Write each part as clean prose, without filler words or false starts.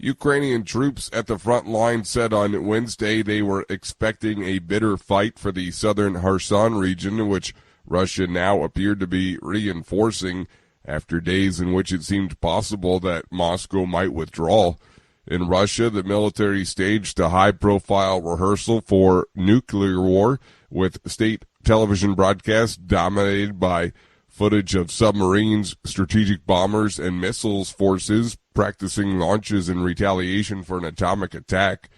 Ukrainian troops at the front line said on Wednesday they were expecting a bitter fight for the southern Kherson region, which Russia now appeared to be reinforcing after days in which it seemed possible that Moscow might withdraw. In Russia, the military staged a high-profile rehearsal for nuclear war, with state television broadcasts dominated by footage of submarines, strategic bombers, and missiles forces practicing launches in retaliation for an atomic attack.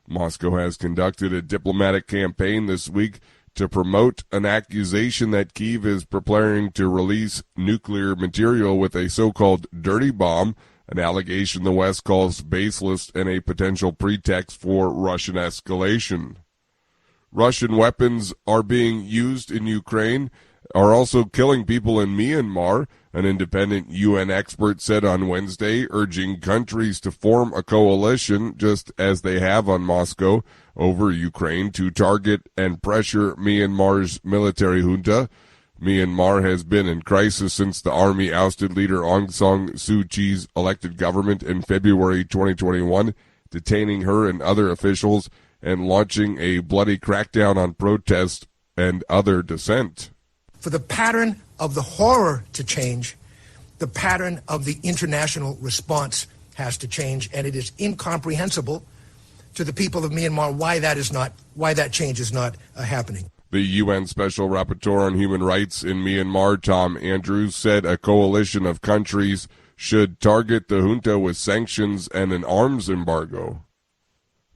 Moscow has conducted a diplomatic campaign this week to promote an accusation that Kyiv is preparing to release nuclear material with a so-called dirty bomb, an allegation the West calls baseless and a potential pretext for Russian escalation. Russian weapons are being used in Ukraine, are also killing people in Myanmar, an independent UN expert said on Wednesday, urging countries to form a coalition, just as they have on Moscow, over Ukraine to target and pressure Myanmar's military junta. Myanmar has been in crisis since the army ousted leader Aung San Suu Kyi's elected government in February 2021, detaining her and other officials and launching a bloody crackdown on protests and other dissent. For the pattern of the horror to change, the pattern of the international response has to change, and it is incomprehensible to the people of Myanmar why that change is not happening. The UN Special Rapporteur on Human Rights in Myanmar, Tom Andrews, said a coalition of countries should target the junta with sanctions and an arms embargo.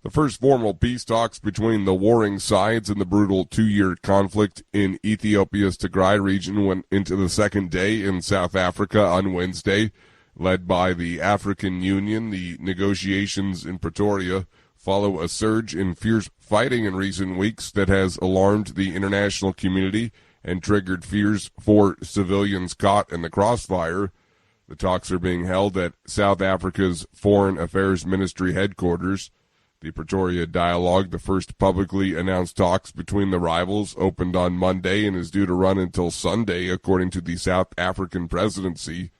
The first formal peace talks between the warring sides in the brutal two-year conflict in Ethiopia's Tigray region went into the second day in South Africa on Wednesday. Led by the African Union, the negotiations in Pretoria follow a surge in fierce fighting in recent weeks that has alarmed the international community and triggered fears for civilians caught in the crossfire. The talks are being held at South Africa's Foreign Affairs Ministry headquarters. The Pretoria Dialogue, the first publicly announced talks between the rivals, opened on Monday and is due to run until Sunday, according to the South African presidency.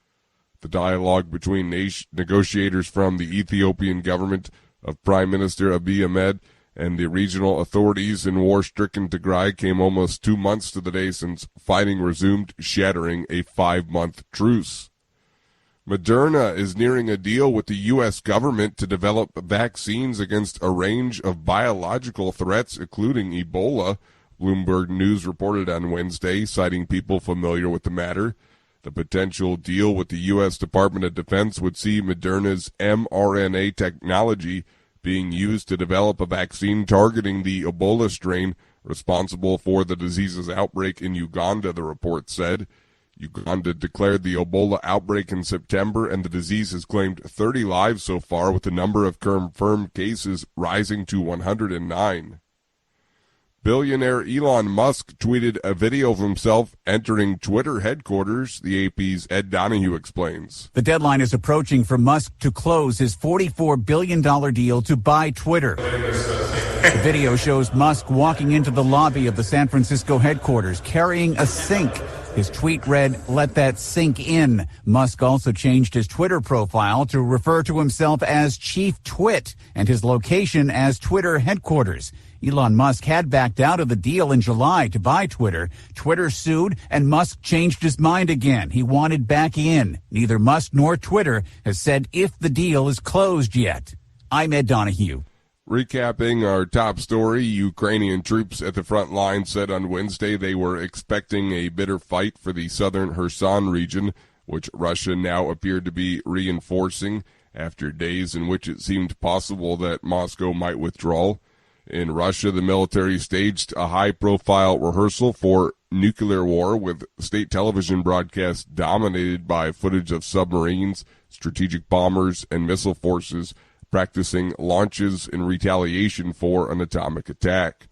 The dialogue between negotiators from the Ethiopian government of Prime Minister Abiy Ahmed and the regional authorities in war-stricken Tigray came almost 2 months to the day since fighting resumed, shattering a 5-month truce. Moderna is nearing a deal with the U.S. government to develop vaccines against a range of biological threats, including Ebola, Bloomberg News reported on Wednesday, citing people familiar with the matter. The potential deal with the U.S. Department of Defense would see Moderna's mRNA technology being used to develop a vaccine targeting the Ebola strain responsible for the disease's outbreak in Uganda, the report said. Uganda declared the Ebola outbreak in September, and the disease has claimed 30 lives so far, with the number of confirmed cases rising to 109. Billionaire Elon Musk tweeted a video of himself entering Twitter headquarters, the AP's Ed Donahue explains. The deadline is approaching for Musk to close his $44 billion deal to buy Twitter. The video shows Musk walking into the lobby of the San Francisco headquarters carrying a sink. His tweet read, "Let that sink in." Musk also changed his Twitter profile to refer to himself as Chief Twit and his location as Twitter headquarters. Elon Musk had backed out of the deal in July to buy Twitter. Twitter sued, and Musk changed his mind again. He wanted back in. Neither Musk nor Twitter has said if the deal is closed yet. I'm Ed Donahue. Recapping our top story, Ukrainian troops at the front line said on Wednesday they were expecting a bitter fight for the southern Kherson region, which Russia now appeared to be reinforcing after days in which it seemed possible that Moscow might withdraw. In Russia, the military staged a high-profile rehearsal for nuclear war, with state television broadcasts dominated by footage of submarines, strategic bombers, and missile forces practicing launches in retaliation for an atomic attack.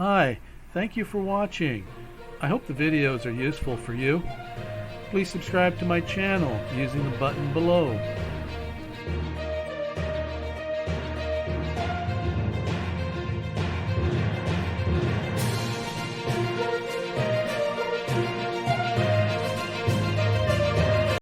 Hi, thank you for watching. I hope the videos are useful for you. Please subscribe to my channel using the button below.